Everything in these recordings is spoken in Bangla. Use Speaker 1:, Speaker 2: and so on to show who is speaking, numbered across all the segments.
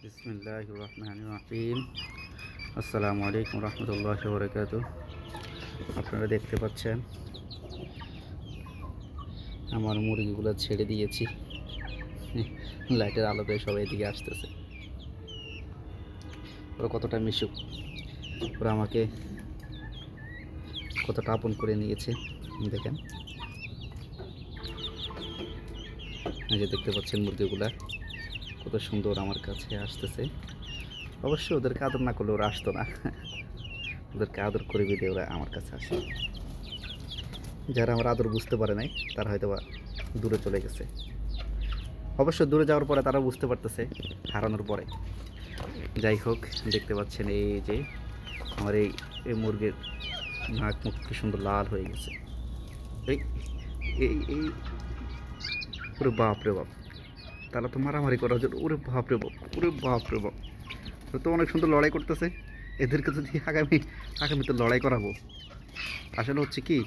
Speaker 1: বিসমিল্লাহির রহমানির রহিম। আসসালামু আলাইকুম রহমতুল্লাহি ওয়া বারাকাতুহু। আপনারা দেখতে পাচ্ছেন আমার মুরগিগুলো ছেড়ে দিয়েছি। লাইটের আলোতে সবাই এদিকে আসতেছে। ওরা কতটা মিশুক, ওরা আমাকে কতটা আপন করে নিয়েছে দেখেন। এই যে দেখতে পাচ্ছেন মুরগিগুলা কত সুন্দর আমার কাছে আসতেছে। অবশ্যই ওদেরকে আদর না করলে ওরা আসতো না। ওদেরকে আদর করে বিদে ওরা আমার কাছে আসে। যারা আমার আদর বুঝতে পারে নাই তারা হয়তো বা দূরে চলে গেছে। অবশ্য দূরে যাওয়ার পরে তারা বুঝতে পারতেছে হারানোর পরে। যাই হোক, দেখতে পাচ্ছেন এই যে আমার এই এই মুরগির নাক মুখ কি সুন্দর লাল হয়ে গেছে। এই এই এই ওরে বাপ রে বাপ, তারা তো মারামারি করার জন্য, ওরে বাপ রে বাপ, ওরে বাপ রে বাপ, তো অনেক সুন্দর লড়াই করতেছে। এদেরকে যদি আগামীতে লড়াই করাবো। আসলে হচ্ছে কি,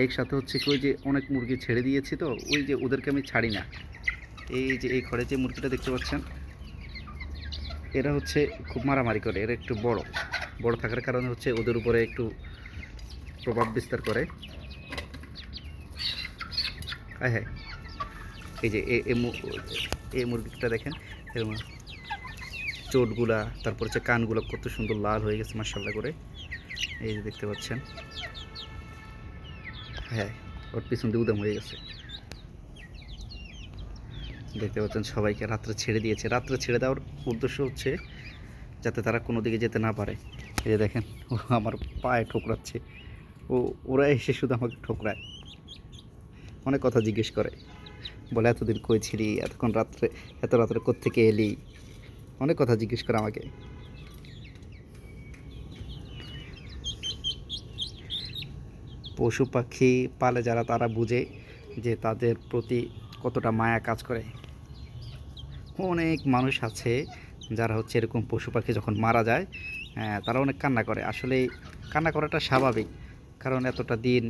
Speaker 1: একসাথে হচ্ছে কি, ওই যে অনেক মুরগি ছেড়ে দিয়েছি, তো ওই যে ওদেরকে আমি ছাড়ি না। এই যে এই ঘরে যে মুরগিটা দেখতে পাচ্ছেন, এরা হচ্ছে খুব মারামারি করে। এরা একটু বড় বড় থাকার কারণে হচ্ছে ওদের উপরে একটু প্রভাব বিস্তার করে। হ্যাঁ হ্যাঁ, এই যে এই মুরগিটা দেখেন, এর চোটগুলা, তারপর হচ্ছে কানগুলো কত সুন্দর লাল হয়ে গেছে মাশাআল্লাহ করে। এই যে দেখতে পাচ্ছেন, হ্যাঁ, ওর পিছন দিয়ে উদাম হয়ে গেছে। দেখতে পাচ্ছেন সবাইকে রাত্রে ছেড়ে দিয়েছে। রাত্রে ছেড়ে দেওয়ার উদ্দেশ্য হচ্ছে যাতে তারা কোনো দিকে যেতে না পারে। এই যে দেখেন, ও আমার পায়ে ঠোকরাচ্ছে। ওরা এসে শুধু আমাকে ঠোকরায়, অনেক কথা জিজ্ঞেস করে, বলে এতদিন কই ছিলি, এতক্ষণ রাত্রে, এত রাত্রে কোত্থেকে এলি, অনেক কথা জিজ্ঞেস করে আমাকে। পশু পাখি পালে যারা, তারা বুঝে যে তাদের প্রতি কতটা মায়া কাজ করে। অনেক মানুষ আছে যারা হচ্ছে এরকম পশু পাখি যখন মারা যায়, তারা অনেক কান্না করে। আসলে কান্না করাটা স্বাভাবিক, কারণ এতটা দিন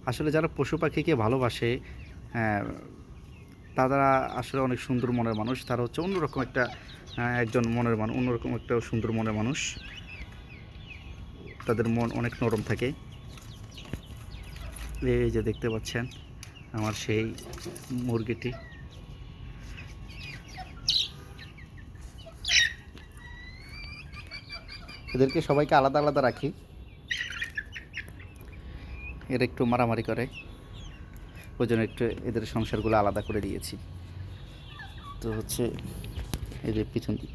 Speaker 1: আসলে যারা পশু পাখিকে ভালোবাসে, তারা আসলে অনেক সুন্দর মনের মানুষ। তারা হচ্ছে অন্যরকম একটা একজন মনের মানুষ, অন্যরকম একটা সুন্দর মনের মানুষ। তাদের মন অনেক নরম থাকে। এই যে দেখতে পাচ্ছেন আমার সেই মুরগিটি। এদেরকে সবাইকে আলাদা আলাদা রাখি, এরা একটু মারামারি করে, ওই জন্য একটু এদের সংসারগুলো আলাদা করে দিয়েছি। তো হচ্ছে এই যে পিছন দিক